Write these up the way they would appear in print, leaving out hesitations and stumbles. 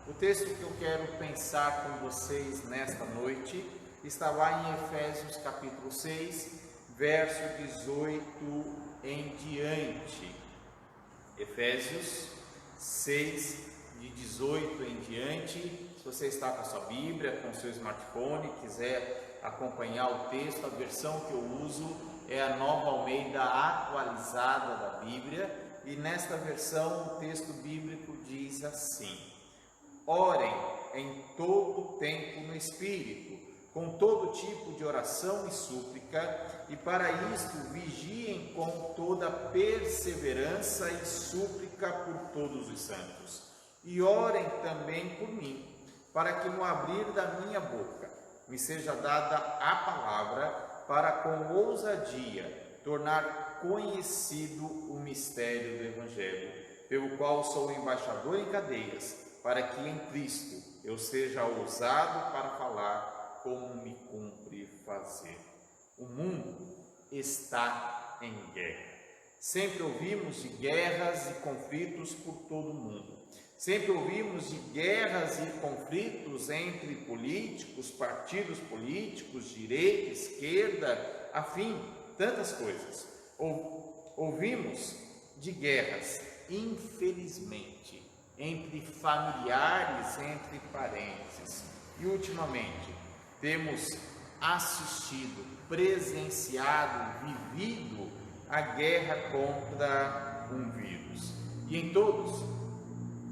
O texto que eu quero pensar com vocês nesta noite está lá em Efésios capítulo 6, verso 18 em diante. Efésios 6, de 18 em diante. Se você está com a sua Bíblia, com o seu smartphone, quiser acompanhar o texto, a versão que eu uso é a Nova Almeida atualizada da Bíblia, e nesta versão o texto bíblico diz assim: orem em todo tempo no Espírito, com todo tipo de oração e súplica, e para isto vigiem com toda perseverança e súplica por todos os santos. E orem também por mim, para que no abrir da minha boca me seja dada a palavra, para com ousadia tornar conhecido o mistério do Evangelho, pelo qual sou embaixador em cadeias, para que em Cristo eu seja ousado para falar como me cumpre fazer. O mundo está em guerra. Sempre ouvimos de guerras e conflitos por todo o mundo. Sempre ouvimos de guerras e conflitos entre políticos, partidos políticos, direita, esquerda, afim, tantas coisas. Ouvimos de guerras, infelizmente, entre familiares, entre parentes. E ultimamente temos assistido, presenciado, vivido a guerra contra um vírus. E em todos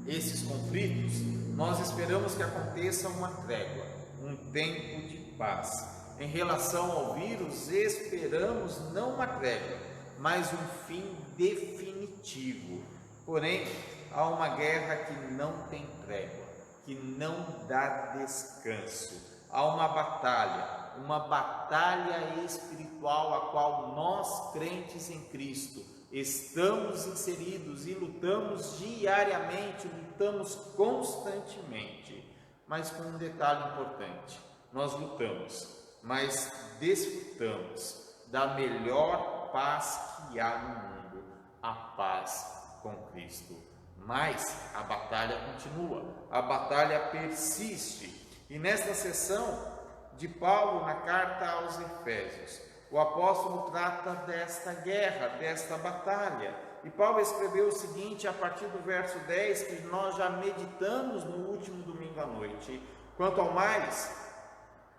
esses conflitos, nós esperamos que aconteça uma trégua, um tempo de paz. Em relação ao vírus, esperamos não uma trégua, mas um fim definitivo. Porém, há uma guerra que não tem trégua, que não dá descanso. Há uma batalha espiritual a qual nós, crentes em Cristo, estamos inseridos e lutamos diariamente, lutamos constantemente. Mas com um detalhe importante: nós lutamos, mas desfrutamos da melhor paz que há no mundo, a paz com Cristo. Mas a batalha continua, a batalha persiste. E nesta sessão de Paulo na carta aos Efésios, o apóstolo trata desta guerra, desta batalha. E Paulo escreveu o seguinte a partir do verso 10, que nós já meditamos no último domingo à noite: quanto ao mais,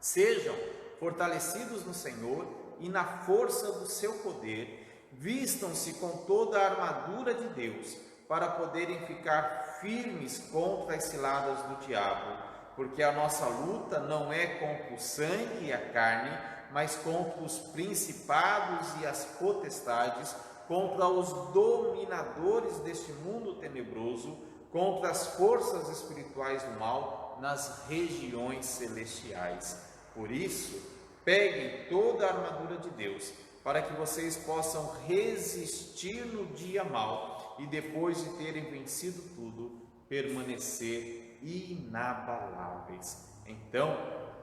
sejam fortalecidos no Senhor e na força do seu poder, vistam-se com toda a armadura de Deus, para poderem ficar firmes contra as ciladas do diabo, porque a nossa luta não é contra o sangue e a carne, mas contra os principados e as potestades, contra os dominadores deste mundo tenebroso, contra as forças espirituais do mal nas regiões celestiais. Por isso, peguem toda a armadura de Deus, para que vocês possam resistir no dia mau e, depois de terem vencido tudo, permanecer inabaláveis. Então,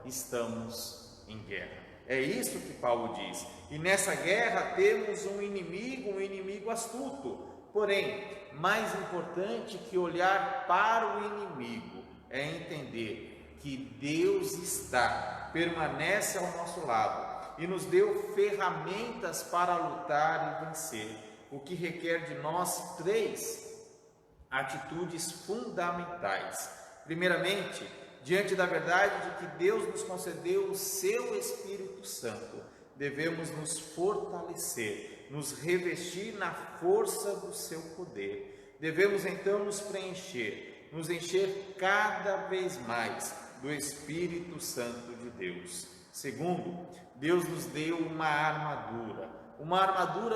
estamos em guerra. É isso que Paulo diz. E nessa guerra temos um inimigo astuto. Porém, mais importante que olhar para o inimigo é entender que Deus permanece ao nosso lado e nos deu ferramentas para lutar e vencer, o que requer de nós 3 atitudes fundamentais. Primeiramente, diante da verdade de que Deus nos concedeu o seu Espírito Santo, devemos nos fortalecer, nos revestir na força do seu poder. Devemos então nos encher cada vez mais do Espírito Santo de Deus. Segundo, Deus nos deu uma armadura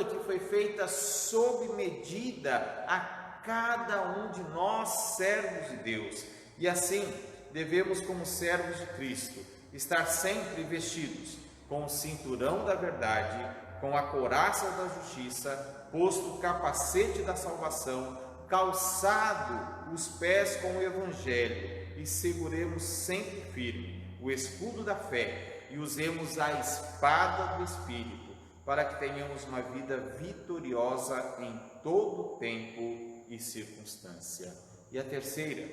que foi feita sob medida a cada um de nós, servos de Deus. E assim, devemos, como servos de Cristo, estar sempre vestidos com o cinturão da verdade, com a couraça da justiça, posto o capacete da salvação, calçado os pés com o Evangelho, e seguremos sempre firme o escudo da fé e usemos a espada do Espírito, para que tenhamos uma vida vitoriosa em todo tempo e circunstância. E a terceira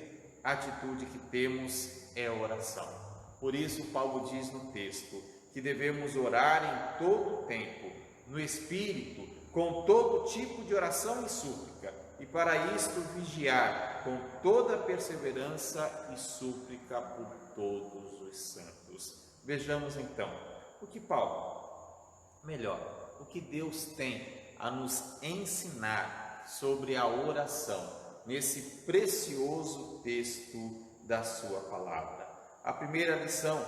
atitude que temos é a oração. Por isso, Paulo diz no texto que devemos orar em todo o tempo, no Espírito, com todo tipo de oração e súplica, e para isto vigiar com toda perseverança e súplica por todos os santos. Vejamos então o que o que Deus tem a nos ensinar sobre a oração nesse precioso texto da sua palavra. A primeira lição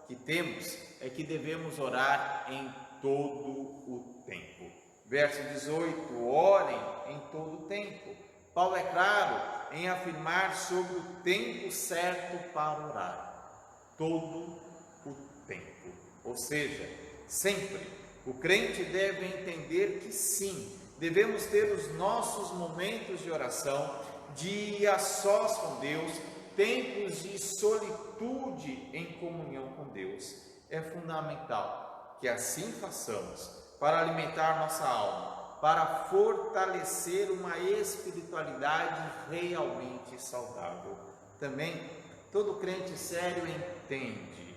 que temos é que devemos orar em todo o tempo. Verso 18, orem em todo o tempo. Paulo é claro em afirmar sobre o tempo certo para orar. Todo o tempo. Ou seja, sempre o crente deve entender que sim, devemos ter os nossos momentos de oração, de a sós com Deus, tempos de solitude em comunhão com Deus. É fundamental que assim façamos para alimentar nossa alma, para fortalecer uma espiritualidade realmente saudável. Também, todo crente sério entende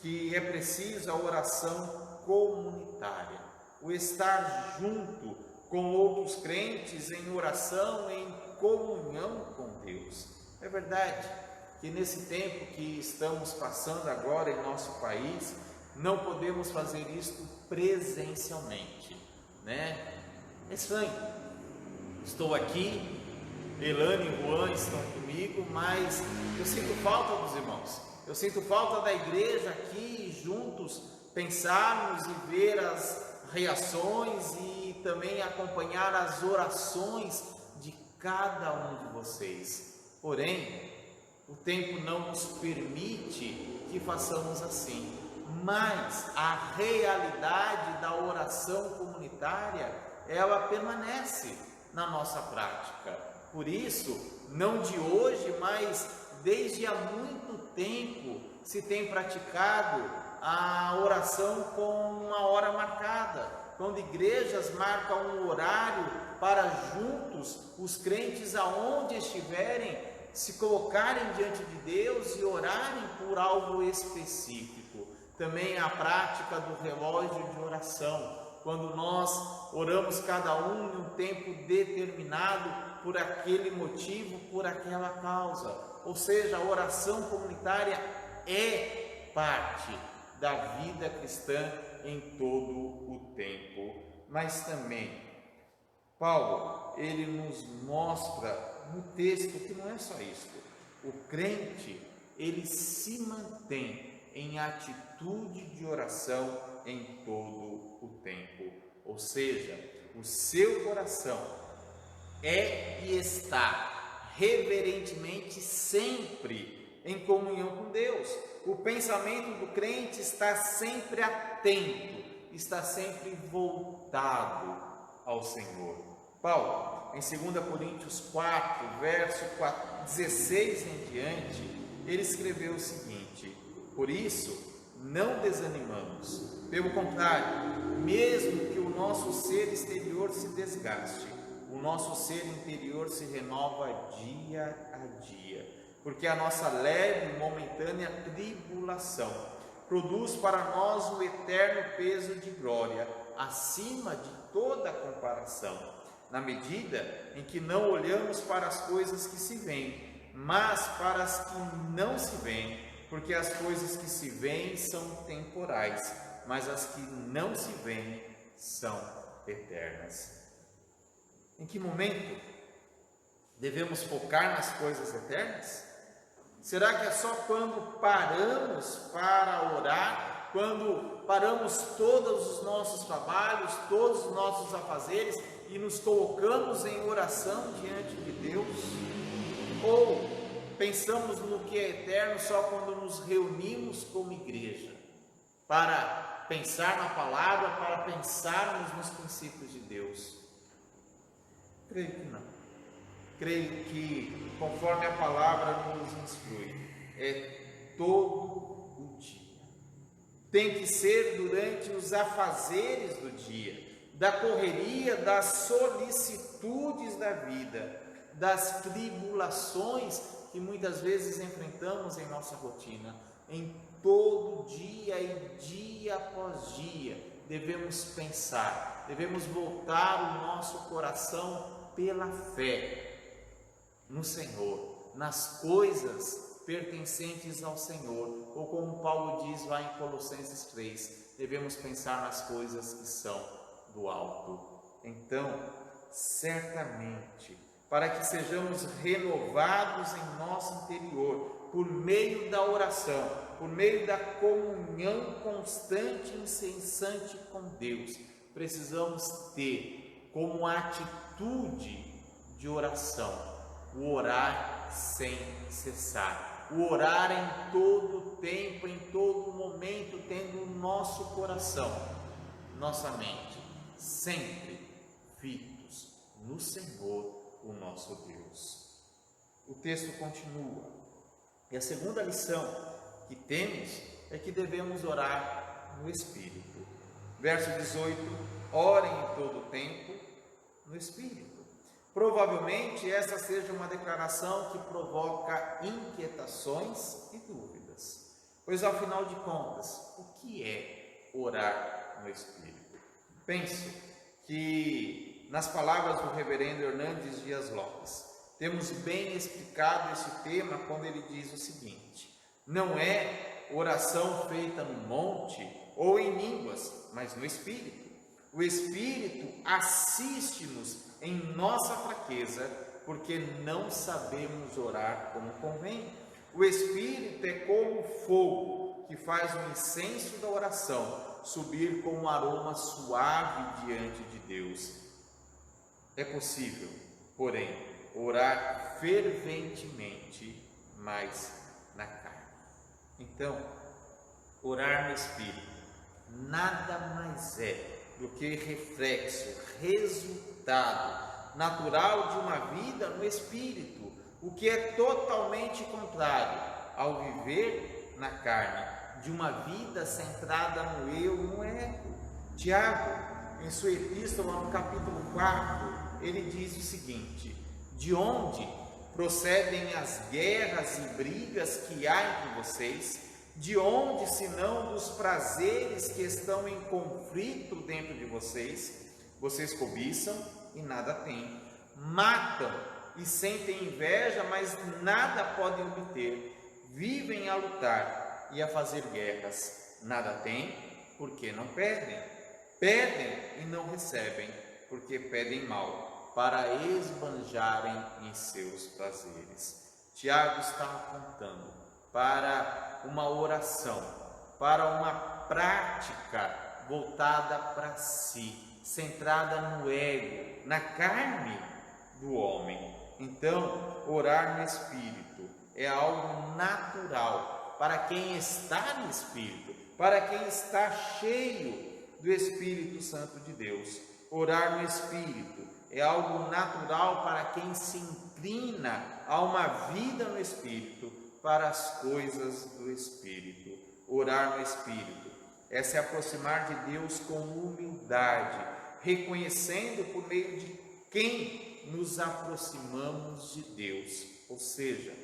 que é preciso a oração comunitária, o estar junto com outros crentes em oração, em comunhão com Deus. É verdade que nesse tempo que estamos passando agora em nosso país, não podemos fazer isto presencialmente, né? É estranho. Estou aqui, Elane e Juan estão comigo, mas eu sinto falta dos irmãos. Eu sinto falta da igreja aqui, juntos, pensarmos e ver as reações e também acompanhar as orações de cada um de vocês. Porém, o tempo não nos permite que façamos assim, mas a realidade da oração comunitária, ela permanece na nossa prática. Por isso, não de hoje, mas desde há muito tempo se tem praticado a oração com uma hora marcada, quando igrejas marcam um horário para juntos os crentes aonde estiverem se colocarem diante de Deus e orarem por algo específico. Também a prática do relógio de oração, quando nós oramos cada um em um tempo determinado por aquele motivo, por aquela causa. Ou seja, a oração comunitária é parte da vida cristã em todo o tempo. Mas também, Paulo, ele nos mostra no texto que não é só isso. O crente, ele se mantém em atitude de oração em todo o tempo. Ou seja, o seu coração é e está reverentemente sempre em comunhão com Deus. O pensamento do crente está sempre atento, está sempre voltado ao Senhor. Paulo, em 2 Coríntios 4, verso 16 em diante, ele escreveu o seguinte: por isso, não desanimamos. Pelo contrário, mesmo que o nosso ser exterior se desgaste, o nosso ser interior se renova dia a dia, porque a nossa leve e momentânea tribulação produz para nós o eterno peso de glória, acima de toda comparação, na medida em que não olhamos para as coisas que se veem, mas para as que não se veem, porque as coisas que se veem são temporais, mas as que não se veem são eternas. Em que momento devemos focar nas coisas eternas? Será que é só quando paramos para orar, quando paramos todos os nossos trabalhos, todos os nossos afazeres e nos colocamos em oração diante de Deus? Ou pensamos no que é eterno só quando nos reunimos como igreja, para pensar na palavra, para pensarmos nos princípios de Deus? Creio que não. Creio que, conforme a palavra nos instrui, é todo o dia. Tem que ser durante os afazeres do dia, da correria, das solicitudes da vida, das tribulações que muitas vezes enfrentamos em nossa rotina. Em todo dia e dia após dia, devemos pensar, devemos voltar o nosso coração pela fé no Senhor, nas coisas pertencentes ao Senhor, ou como Paulo diz lá em Colossenses 3, devemos pensar nas coisas que são do alto. Então, certamente, para que sejamos renovados em nosso interior, por meio da oração, por meio da comunhão constante e incessante com Deus, precisamos ter como atitude de oração o orar sem cessar, o orar em todo tempo, em todo momento, tendo o nosso coração, nossa mente sempre fitos no Senhor, o nosso Deus. O texto continua, e a segunda lição que temos é que devemos orar no Espírito. Verso 18, orem em todo tempo no Espírito. Provavelmente essa seja uma declaração que provoca inquietações e dúvidas, pois afinal de contas, o que é orar no Espírito? Penso que nas palavras do reverendo Hernandes Dias Lopes, temos bem explicado esse tema quando ele diz o seguinte: não é oração feita no monte ou em línguas, mas no Espírito. O Espírito assiste-nos em nossa fraqueza, porque não sabemos orar como convém. O Espírito é como fogo que faz o incenso da oração subir com um aroma suave diante de Deus. É possível, porém, orar ferventemente, mas na carne. Então, orar no Espírito nada mais é do que reflexo, resultado natural de uma vida no Espírito, o que é totalmente contrário ao viver na carne, de uma vida centrada no eu, no ego. Tiago, em sua epístola, no capítulo 4, ele diz o seguinte: de onde procedem as guerras e brigas que há entre vocês? De onde, senão dos prazeres que estão em conflito dentro de vocês? Vocês cobiçam e nada têm, matam e sentem inveja, mas nada podem obter, vivem a lutar e a fazer guerras, nada têm, porque não pedem, pedem e não recebem, porque pedem mal, para esbanjarem em seus prazeres. Tiago está apontando para uma oração, para uma prática voltada para si, centrada no ego, na carne do homem. Então, orar no Espírito é algo natural para quem está no Espírito, para quem está cheio do Espírito Santo de Deus. Orar no Espírito é algo natural para quem se inclina a uma vida no Espírito, para as coisas do Espírito. Orar no Espírito é se aproximar de Deus com humildade, reconhecendo por meio de quem nos aproximamos de Deus, ou seja,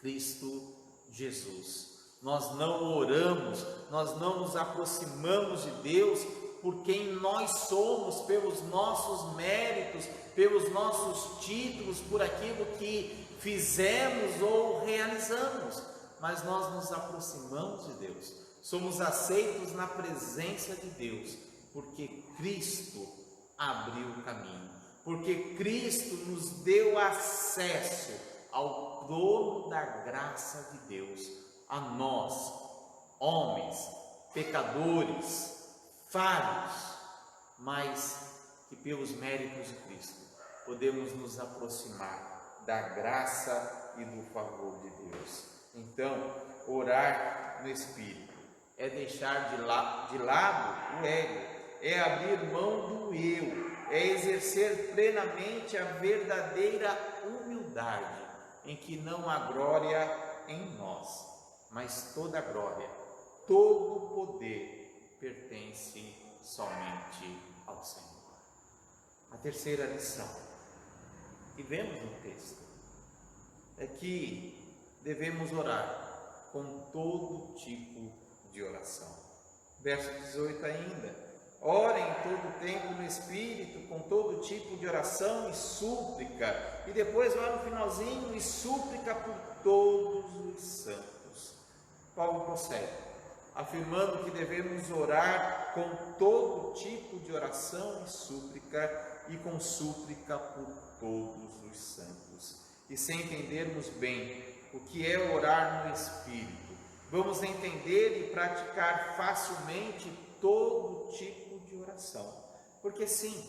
Cristo Jesus. Nós não oramos, nós não nos aproximamos de Deus por quem nós somos, pelos nossos méritos, pelos nossos títulos, por aquilo que fizemos ou realizamos, mas nós nos aproximamos de Deus, somos aceitos na presença de Deus, porque Cristo abriu o caminho, porque Cristo nos deu acesso ao trono da graça de Deus, a nós, homens, pecadores, falhos, mas que pelos méritos de Cristo podemos nos aproximar da graça e do favor de Deus. Então, orar no Espírito é deixar de lado o ego, é abrir mão do eu, é exercer plenamente a verdadeira humildade, em que não há glória em nós, mas toda a glória, todo o poder pertence somente ao Senhor. A terceira lição que vemos no texto é que devemos orar com todo tipo de oração. Verso 18 ainda: orem em todo tempo no Espírito, com todo tipo de oração e súplica. E depois lá no finalzinho, e súplica por todos os santos. Paulo prossegue, afirmando que devemos orar com todo tipo de oração e súplica, e com súplica por todos os santos. E sem entendermos bem o que é orar no Espírito, vamos entender e praticar facilmente todo tipo de oração. Porque sim,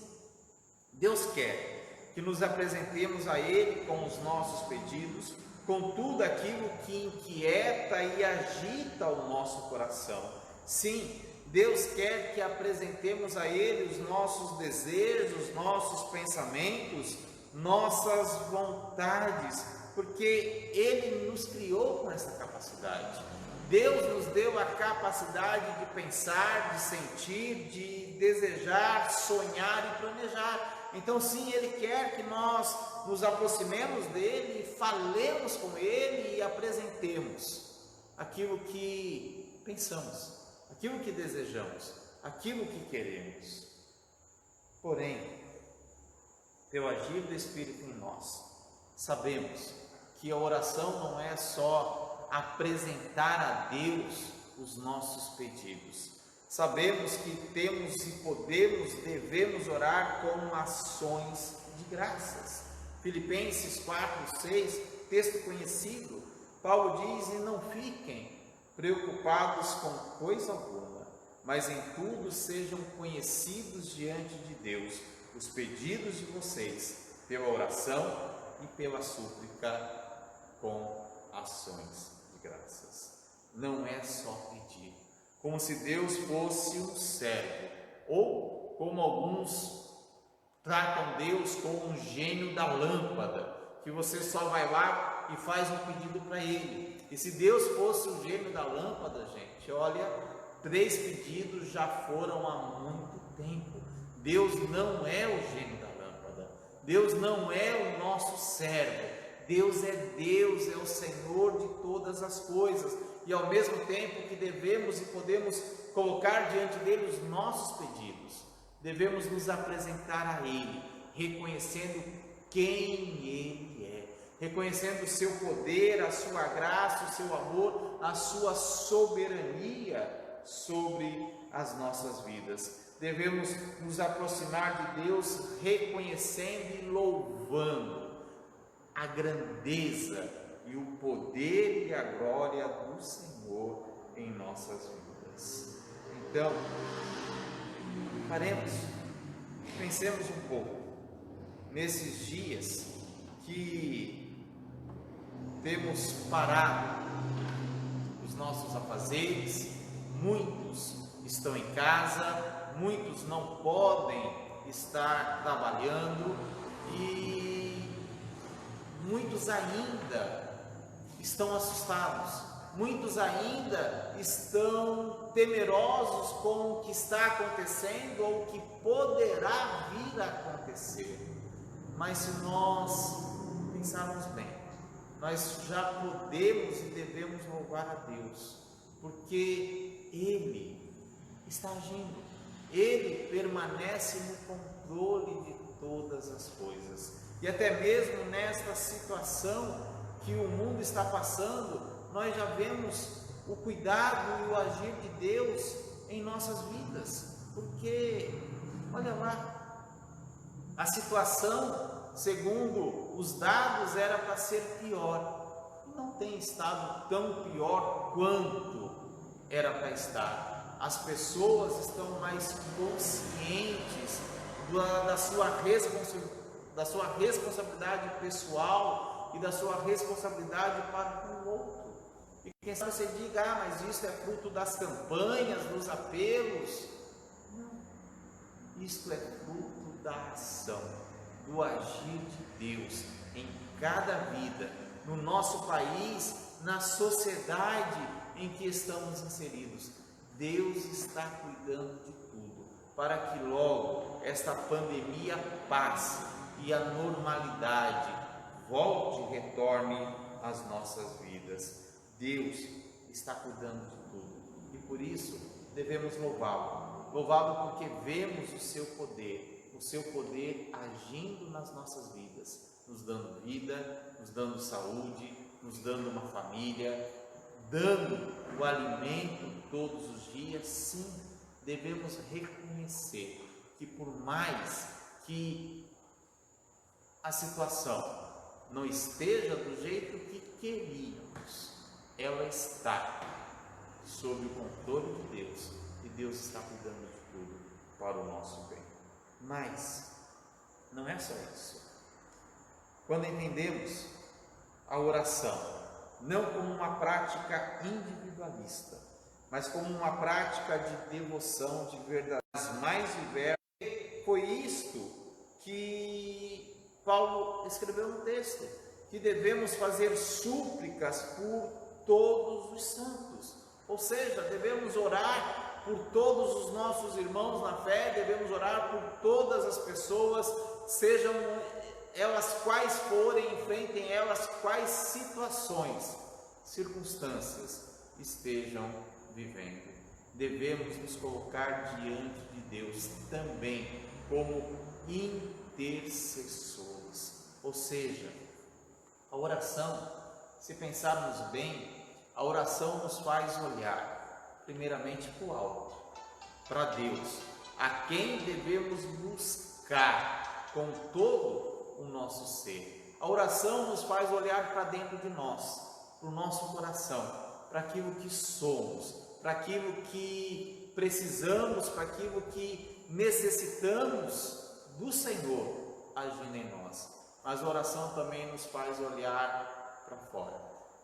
Deus quer que nos apresentemos a Ele com os nossos pedidos, com tudo aquilo que inquieta e agita o nosso coração. Sim, Deus quer que apresentemos a Ele os nossos desejos, nossos pensamentos, nossas vontades, porque Ele nos criou com essa capacidade. Deus nos deu a capacidade de pensar, de sentir, de desejar, sonhar e planejar. Então sim, Ele quer que nós nos aproximemos dEle, falemos com Ele e apresentemos aquilo que pensamos, aquilo que desejamos, aquilo que queremos. Porém, pelo agir do Espírito em nós, sabemos que a oração não é só apresentar a Deus os nossos pedidos. Sabemos que temos e podemos, devemos orar com ações de graças. Filipenses 4:6, texto conhecido, Paulo diz: e não fiquem preocupados com coisa alguma, mas em tudo sejam conhecidos diante de Deus os pedidos de vocês, pela oração e pela súplica com ações de graças. Não é só pedir, como se Deus fosse um servo, ou como alguns tratam Deus como um gênio da lâmpada, que você só vai lá e faz um pedido para Ele. E se Deus fosse o gênio da lâmpada, gente, olha, 3 pedidos já foram há muito tempo. Deus não é o gênio da lâmpada, Deus não é o nosso servo. Deus, é o Senhor de todas as coisas, e ao mesmo tempo que devemos e podemos colocar diante dele os nossos pedidos, devemos nos apresentar a Ele, reconhecendo quem Ele é, reconhecendo o seu poder, a sua graça, o seu amor, a sua soberania sobre as nossas vidas. Devemos nos aproximar de Deus reconhecendo e louvando a grandeza e o poder e a glória do Senhor em nossas vidas. Então, paremos, pensemos um pouco nesses dias que temos parado os nossos afazeres, muitos estão em casa, muitos não podem estar trabalhando e muitos ainda estão assustados, muitos ainda estão temerosos com o que está acontecendo ou o que poderá vir a acontecer. Mas se nós pensarmos bem, nós já podemos e devemos louvar a Deus, porque Ele está agindo, Ele permanece no controle de todas as coisas. E até mesmo nesta situação que o mundo está passando, nós já vemos o cuidado e o agir de Deus em nossas vidas, porque, olha lá, a situação, segundo os dados, era para ser pior, e não tem estado tão pior quanto era para estar. As pessoas estão mais conscientes da sua responsabilidade pessoal e da sua responsabilidade para com o outro. E quem sabe você diga, mas isso é fruto das campanhas, dos apelos. Não, isto é fruto da ação, do agir de Deus em cada vida, no nosso país, na sociedade em que estamos inseridos. Deus está cuidando de tudo, para que logo esta pandemia passe e a normalidade volte e retorne as nossas vidas. Deus está cuidando de tudo e por isso devemos louvá-lo. Louvá-lo porque vemos o seu poder agindo nas nossas vidas, nos dando vida, nos dando saúde, nos dando uma família, dando o alimento todos os dias. Sim, devemos reconhecer que por mais que a situação não esteja do jeito que queríamos, ela está sob o controle de Deus e Deus está cuidando de tudo para o nosso bem. Mas não é só isso. Quando entendemos a oração não como uma prática individualista, mas como uma prática de devoção, de verdade mais diversas, foi isto que Paulo escreveu no texto, que devemos fazer súplicas por todos os santos, ou seja, devemos orar por todos os nossos irmãos na fé, devemos orar por todas as pessoas, sejam elas quais forem, enfrentem elas quais situações, circunstâncias estejam vivendo. Devemos nos colocar diante de Deus também como intercessores, ou seja, a oração, se pensarmos bem, a oração nos faz olhar primeiramente para o alto, para Deus, a quem devemos buscar com todo o nosso ser. A oração nos faz olhar para dentro de nós, para o nosso coração, para aquilo que somos, para aquilo que precisamos, para aquilo que necessitamos do Senhor agindo em nós. Mas a oração também nos faz olhar para fora,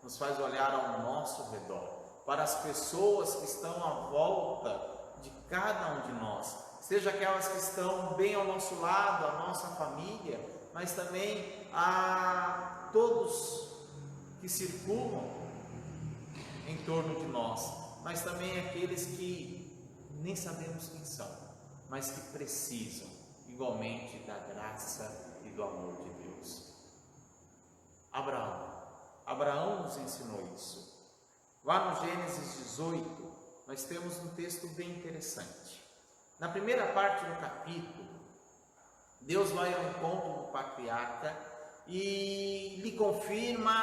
nos faz olhar ao nosso redor, para as pessoas que estão à volta de cada um de nós, seja aquelas que estão bem ao nosso lado, a nossa família, mas também a todos que circulam em torno de nós, mas também aqueles que nem sabemos quem são, mas que precisam igualmente da graça e do amor de Deus. Abraão nos ensinou isso. Lá no Gênesis 18, nós temos um texto bem interessante. Na primeira parte do capítulo, Deus vai ao encontro do patriarca e lhe confirma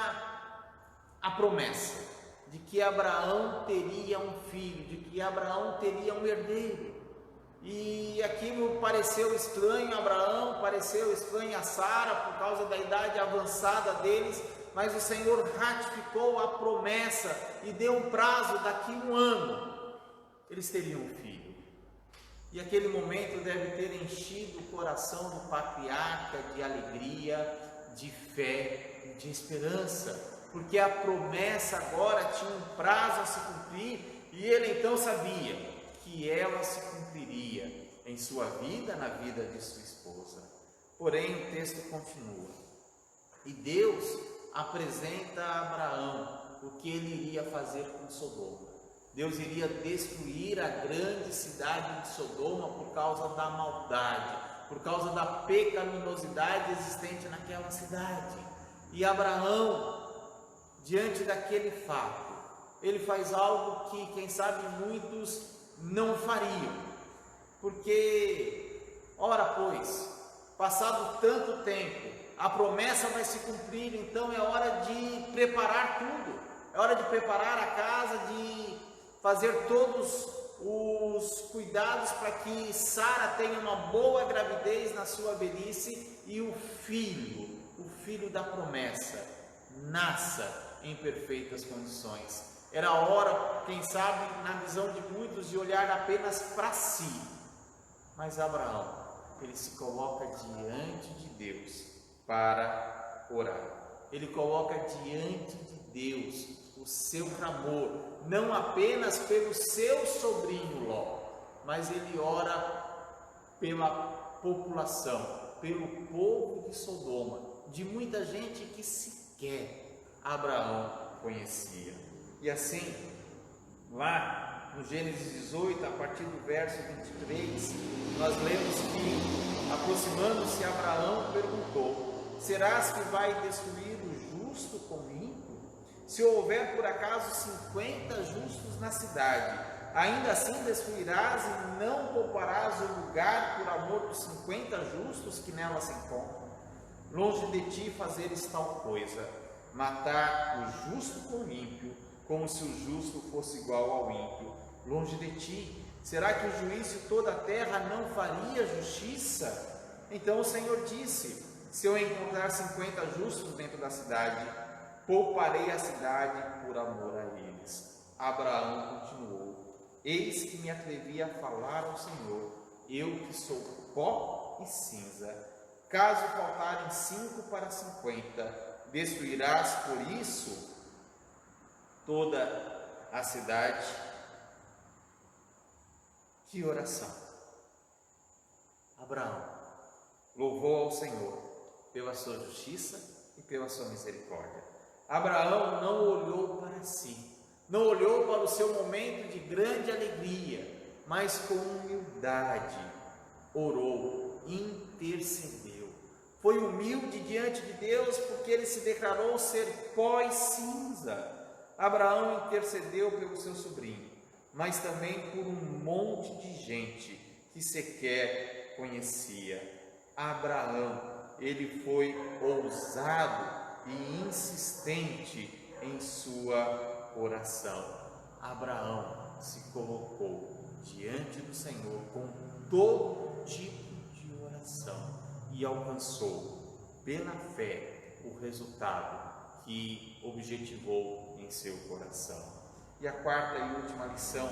a promessa de que Abraão teria um filho, de que Abraão teria um herdeiro. E aquilo pareceu estranho a Abraão, pareceu estranho a Sara por causa da idade avançada deles, mas o Senhor ratificou a promessa e deu um prazo, daqui um ano eles teriam um filho. E aquele momento deve ter enchido o coração do patriarca de alegria, de fé, de esperança, porque a promessa agora tinha um prazo a se cumprir e ele então sabia que ela se cumpriria em sua vida, na vida de sua esposa. Porém, o texto continua. E Deus apresenta a Abraão o que ele iria fazer com Sodoma. Deus iria destruir a grande cidade de Sodoma por causa da maldade, por causa da pecaminosidade existente naquela cidade. E Abraão, diante daquele fato, ele faz algo que, quem sabe, muitos não fariam, porque, ora pois, passado tanto tempo, a promessa vai se cumprir, então é hora de preparar tudo, é hora de preparar a casa, de fazer todos os cuidados para que Sara tenha uma boa gravidez na sua velhice e o filho da promessa, nasça em perfeitas condições. Era hora, quem sabe, na visão de muitos, de olhar apenas para si. Mas Abraão, ele se coloca diante de Deus para orar. Ele coloca diante de Deus o seu clamor, não apenas pelo seu sobrinho Ló, mas ele ora pela população, pelo povo de Sodoma, de muita gente que sequer Abraão conhecia. E assim, lá no Gênesis 18, a partir do verso 23, nós lemos que, aproximando-se, Abraão perguntou: serás que vai destruir o justo com o ímpio? se houver por acaso 50 justos na cidade, ainda assim destruirás e não pouparás o lugar por amor dos 50 justos que nela se encontram? Longe de ti fazeres tal coisa, matar o justo com o ímpio, como se o justo fosse igual ao ímpio. Longe de ti, será que o juiz de toda a terra não faria justiça? Então o Senhor disse: se eu encontrar 50 justos dentro da cidade, pouparei a cidade por amor a eles. Abraão continuou: eis que me atrevi a falar ao Senhor, eu que sou pó e cinza. Caso faltarem 5 para 50, destruirás por isso toda a cidade? Que oração! Abraão louvou ao Senhor pela sua justiça e pela sua misericórdia. Abraão não olhou para si, não olhou para o seu momento de grande alegria, mas com humildade orou, intercedeu. Foi humilde diante de Deus porque ele se declarou ser pó e cinza. Abraão intercedeu pelo seu sobrinho, mas também por um monte de gente que sequer conhecia. Abraão, ele foi ousado e insistente em sua oração. Abraão se colocou diante do Senhor com todo tipo de oração e alcançou pela fé o resultado que objetivou em seu coração. E a quarta e última lição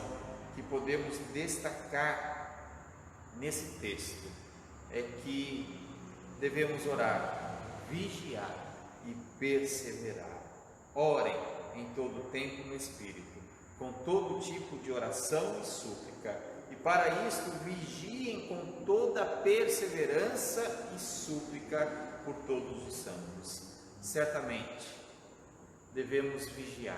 que podemos destacar nesse texto é que devemos orar, vigiar e perseverar. Orem em todo o tempo no Espírito, com todo tipo de oração e súplica, e para isto vigiem com toda perseverança e súplica por todos os santos. Certamente devemos vigiar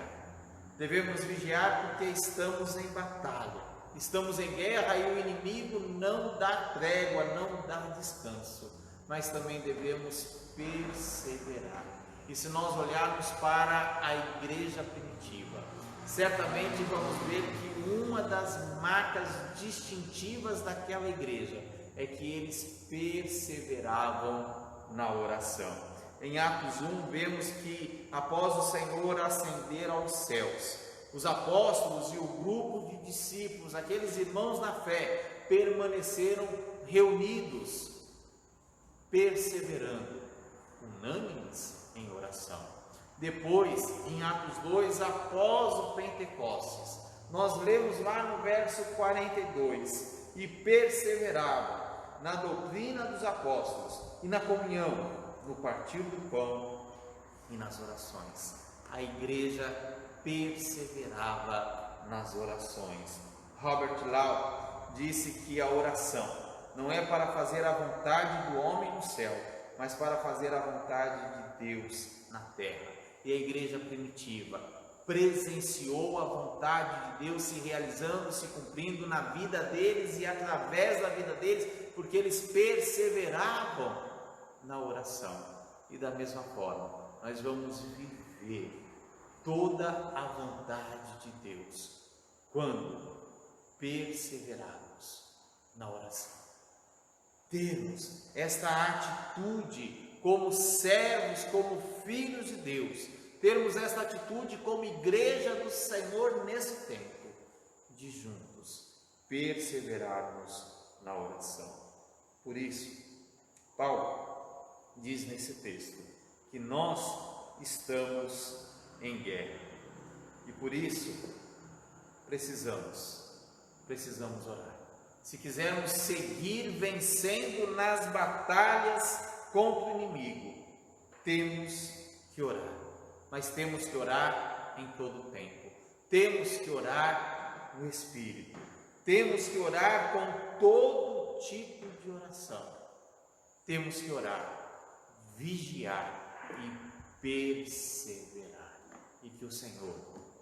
porque estamos em batalha, estamos em guerra e o inimigo não dá trégua, não dá descanso, mas também devemos perseverar. E se nós olharmos para a igreja primitiva, certamente vamos ver que uma das marcas distintivas daquela igreja é que eles perseveravam na oração. Em Atos 1, vemos que após o Senhor ascender aos céus, os apóstolos e o grupo de discípulos, aqueles irmãos na fé, permaneceram reunidos, perseverando, unânimes em oração. Depois, em Atos 2, após o Pentecostes, nós lemos lá no verso 42, e perseveravam na doutrina dos apóstolos e na comunhão, no partir do pão e nas orações. A igreja perseverava nas orações. Robert Lau disse que a oração não é para fazer a vontade do homem no céu, mas para fazer a vontade de Deus na terra. E a igreja primitiva presenciou a vontade de Deus se realizando, se cumprindo na vida deles e através da vida deles, porque eles perseveravam na oração. E da mesma forma, nós vamos viver toda a vontade de Deus quando perseverarmos na oração. Termos esta atitude como servos, como filhos de Deus, termos esta atitude como igreja do Senhor nesse tempo, de juntos perseverarmos na oração. Por isso, Paulo diz nesse texto que nós estamos em guerra e por isso precisamos orar. Se quisermos seguir vencendo nas batalhas contra o inimigo, temos que orar, mas temos que orar em todo o tempo, temos que orar no Espírito, temos que orar com todo tipo de oração, temos que orar, vigiar e perseverar, e que o Senhor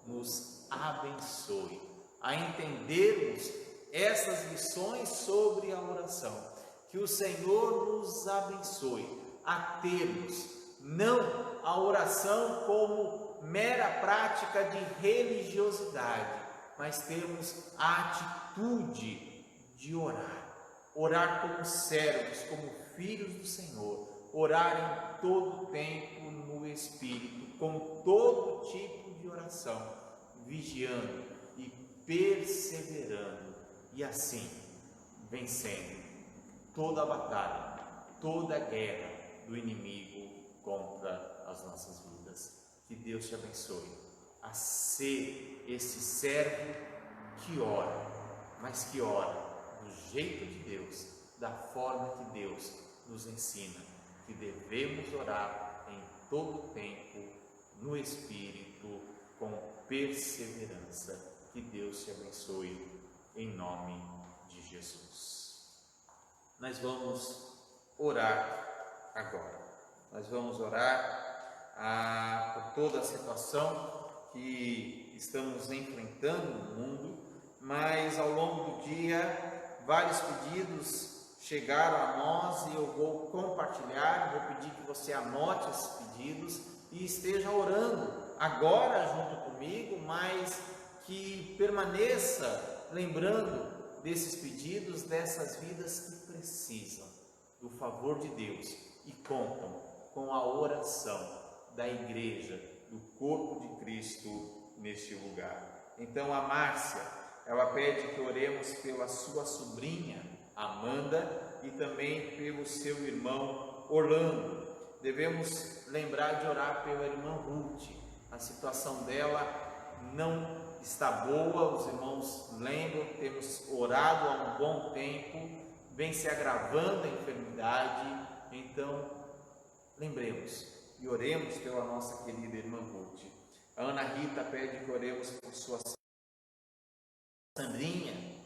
nos abençoe a entendermos essas lições sobre a oração, que o Senhor nos abençoe a termos não a oração como mera prática de religiosidade, mas termos a atitude de orar como servos, como filhos do Senhor, orar em todo tempo no Espírito, com todo tipo de oração, vigiando e perseverando, e assim vencendo toda a batalha, toda a guerra do inimigo contra as nossas vidas. Que Deus te abençoe a ser esse servo que ora, mas que ora do jeito de Deus, da forma que Deus nos ensina, que devemos orar em todo tempo, no Espírito, com perseverança. Que Deus te abençoe, em nome de Jesus. Nós vamos orar agora. Nós vamos orar por toda a situação que estamos enfrentando no mundo, mas ao longo do dia vários pedidos chegaram a nós e eu vou compartilhar, vou pedir que você anote esses pedidos e esteja orando agora junto comigo, mas que permaneça lembrando desses pedidos, dessas vidas que precisam do favor de Deus e contam com a oração da igreja, do corpo de Cristo neste lugar. Então a Márcia, ela pede que oremos pela sua sobrinha Amanda e também pelo seu irmão Orlando. Devemos lembrar de orar pela irmã Ruth. A situação dela não está boa, os irmãos lembram, temos orado há um bom tempo, vem se agravando a enfermidade, então lembremos e oremos pela nossa querida irmã Ruth. A Ana Rita pede que oremos por sua Sandrinha,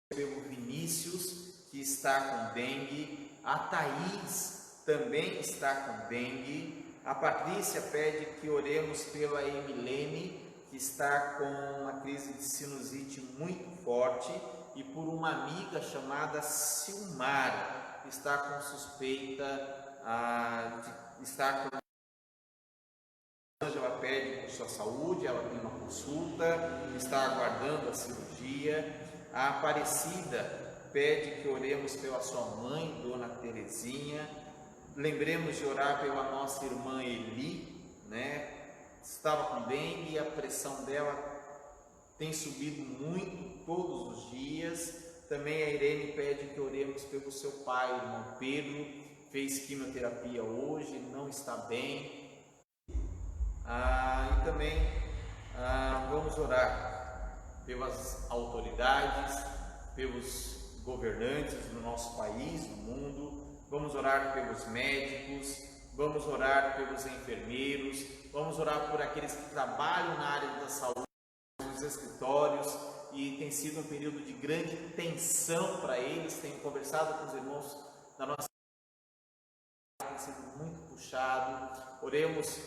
pelo Vinícius, que está com dengue, a Thaís também está com dengue, a Patrícia pede que oremos pela Emilene, que está com uma crise de sinusite muito forte, e por uma amiga chamada Silmar, que está com suspeita de estar com... Ela pede por sua saúde, ela tem uma consulta, está aguardando a cirurgia. A Aparecida pede que oremos pela sua mãe, Dona Terezinha. Lembremos de orar pela nossa irmã Eli, Estava com dengue e a pressão dela tem subido muito todos os dias. Também a Irene pede que oremos pelo seu pai, irmão Pedro, fez quimioterapia hoje, não está bem. E também vamos orar pelas autoridades, pelos governantes do nosso país, do mundo. Vamos orar pelos médicos, vamos orar pelos enfermeiros, vamos orar por aqueles que trabalham na área da saúde, nos escritórios, e tem sido um período de grande tensão para eles. Tenho conversado com os irmãos da nossa tem sido muito puxado. Oremos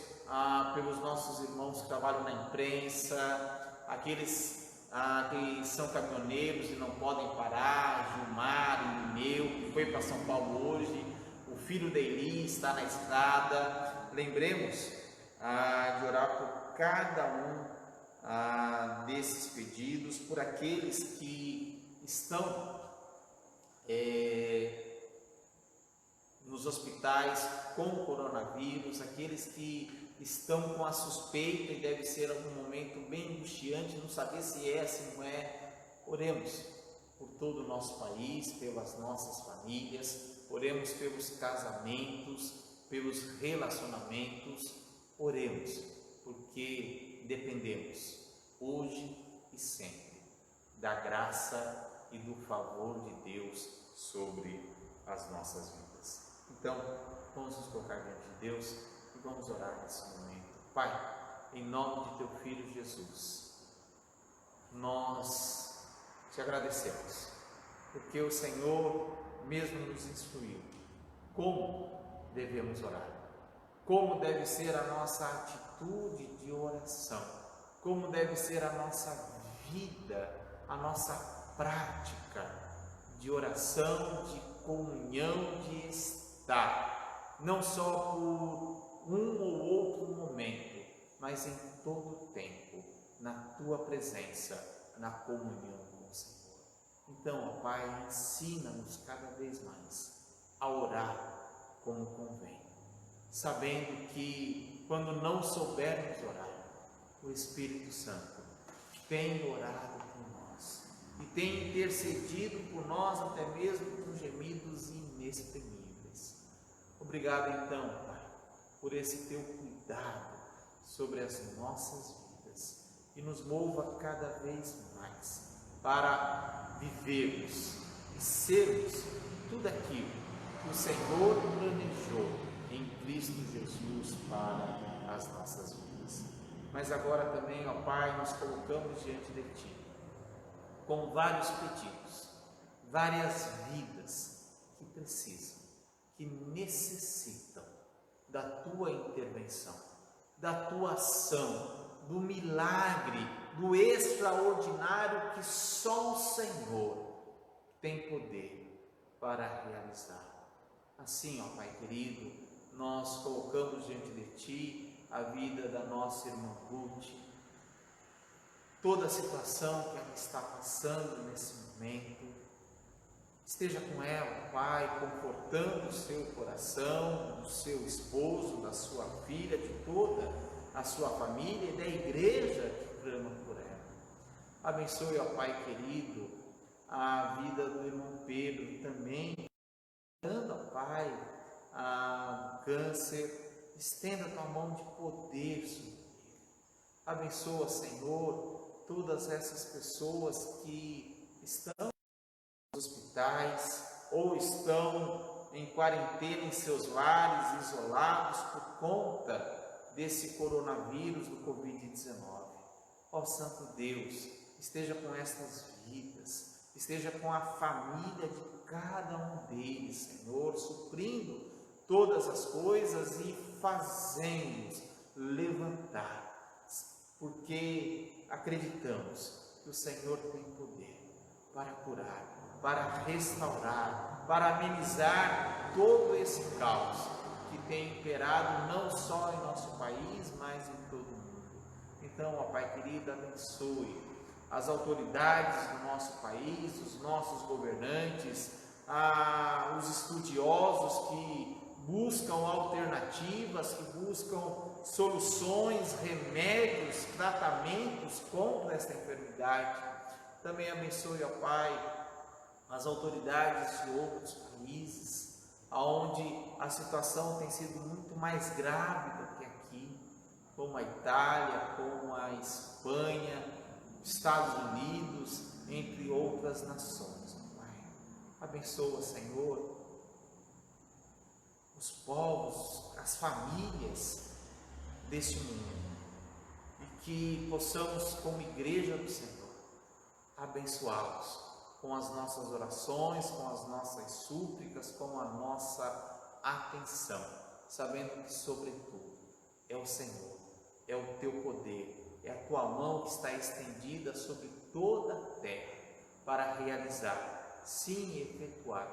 pelos nossos irmãos que trabalham na imprensa, aqueles que são caminhoneiros e não podem parar, Gilmar, Irineu, que foi para São Paulo hoje, o filho da Eli está na estrada. Lembremos de orar por cada um desses pedidos, por aqueles que estão nos hospitais com coronavírus, aqueles que estão com a suspeita e deve ser algum momento bem angustiante, não saber se é, se não é. Oremos por todo o nosso país, pelas nossas famílias, oremos pelos casamentos, pelos relacionamentos, oremos, porque dependemos, hoje e sempre, da graça e do favor de Deus sobre as nossas vidas. Então, vamos nos colocar diante de Deus e vamos orar nesse momento. Pai, em nome de Teu Filho Jesus, nós Te agradecemos, porque o Senhor mesmo nos instruiu como devemos orar, como deve ser a nossa atitude de oração, como deve ser a nossa vida, a nossa prática de oração, de comunhão, de estar, não só por um ou outro momento, mas em todo o tempo, na tua presença, na comunhão com o Senhor. Então, ó Pai, ensina-nos cada vez mais a orar como convém, sabendo que quando não soubermos orar, o Espírito Santo tem orado por nós e tem intercedido por nós até mesmo com gemidos inexprimíveis. Obrigado então, Pai, por esse teu cuidado sobre as nossas vidas e nos mova cada vez mais para vivermos e sermos tudo aquilo que o Senhor planejou em Cristo Jesus para as nossas vidas. Mas agora também, ó Pai, nos colocamos diante de Ti com vários pedidos, várias vidas que precisam, que necessitam da Tua intervenção, da Tua ação, do milagre, do extraordinário que só o Senhor tem poder para realizar. Assim, ó Pai querido, nós colocamos diante de Ti a vida da nossa irmã Ruth, toda a situação que ela está passando nesse momento. Esteja com ela, Pai, confortando o seu coração, do seu esposo, da sua filha, de toda a sua família e da igreja que clama por ela. Abençoe, ó Pai querido, a vida do irmão Pedro e também, ó Pai, a câncer. Estenda a tua mão de poder sobre ele. Abençoa, Senhor, todas essas pessoas que estão nos hospitais ou estão em quarentena em seus lares, isolados por conta desse coronavírus do Covid-19. Ó Santo Deus, esteja com estas vidas, esteja com a família de cada um deles, Senhor, suprindo todas as coisas e fazendo-nos levantar, porque acreditamos que o Senhor tem poder para curar, para restaurar, para amenizar todo esse caos que tem imperado não só em nosso país, mas em todo o mundo. Então, ó Pai querido, abençoe as autoridades do nosso país, os nossos governantes, os estudiosos que buscam alternativas, que buscam soluções, remédios, tratamentos contra esta enfermidade. Também abençoe, ó Pai, as autoridades de outros países, onde a situação tem sido muito mais grave do que aqui, como a Itália, como a Espanha, Estados Unidos, entre outras nações, ó Pai. Abençoa, Senhor, os povos, as famílias deste mundo, e que possamos, como igreja do Senhor, abençoá-los com as nossas orações, com as nossas súplicas, com a nossa atenção, sabendo que, sobretudo, é o Senhor, é o teu poder, é a tua mão que está estendida sobre toda a terra para realizar, sim, efetuar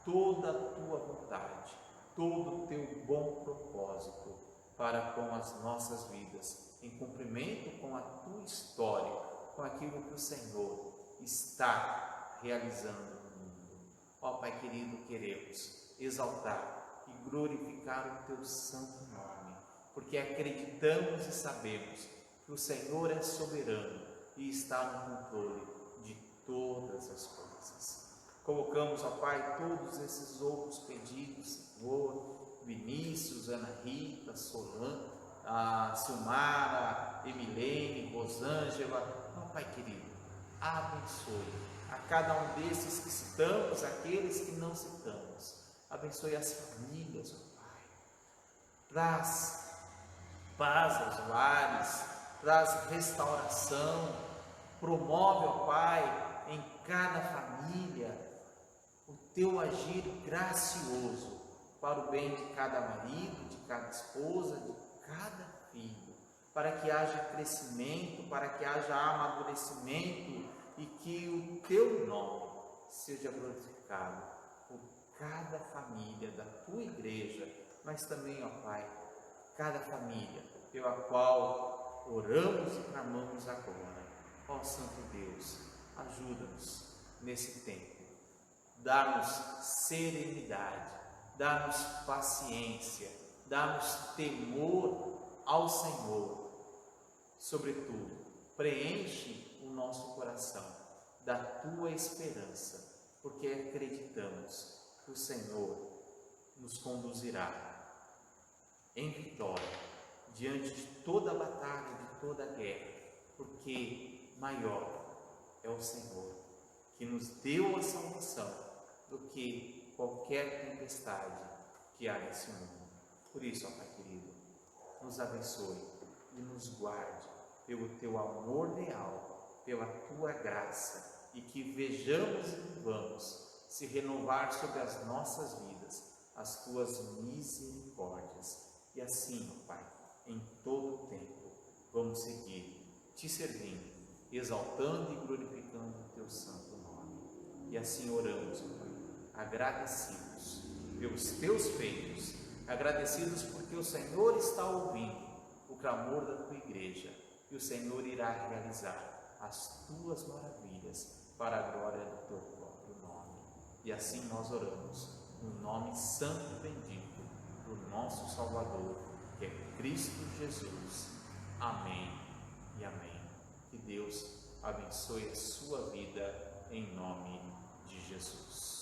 toda a tua vontade, todo o teu bom propósito para com as nossas vidas, em cumprimento com a tua história, com aquilo que o Senhor está realizando no mundo. Ó Pai querido, queremos exaltar e glorificar o teu santo nome, porque acreditamos e sabemos que o Senhor é soberano e está no controle de todas as coisas. Colocamos, ó Pai, todos esses outros pedidos, Senhor, Vinícius, Ana Rita, Solan, a Silmara, Emilene, Rosângela, ó Pai querido, abençoe a cada um desses que citamos, aqueles que não citamos, abençoe as famílias, ó Pai, traz paz aos lares, traz restauração, promove, ó Pai, em cada família, o teu agir gracioso para o bem de cada marido, de cada esposa, de cada filho, para que haja crescimento, para que haja amadurecimento e que o teu nome seja glorificado por cada família da tua igreja, mas também, ó Pai, cada família pela qual oramos e clamamos agora. Ó Santo Deus, ajuda-nos nesse tempo, dá-nos serenidade, dá-nos paciência, dá-nos temor ao Senhor. Sobretudo, preenche o nosso coração da Tua esperança, porque acreditamos que o Senhor nos conduzirá em vitória diante de toda a batalha, de toda a guerra, porque maior é o Senhor que nos deu a salvação do que qualquer tempestade que há nesse mundo. Por isso, ó Pai querido, nos abençoe e nos guarde pelo Teu amor leal, pela Tua graça, e que vejamos e vivamos se renovar sobre as nossas vidas as Tuas misericórdias. E assim, ó Pai, em todo o tempo, vamos seguir Te servindo, exaltando e glorificando o Teu santo nome. E assim oramos, ó Pai, agradecidos pelos Teus feitos, agradecidos porque o Senhor está ouvindo o clamor da Tua igreja e o Senhor irá realizar as Tuas maravilhas para a glória do Teu próprio nome. E assim nós oramos no nome santo e bendito do nosso Salvador, que é Cristo Jesus. Amém e amém. Que Deus abençoe a sua vida em nome de Jesus.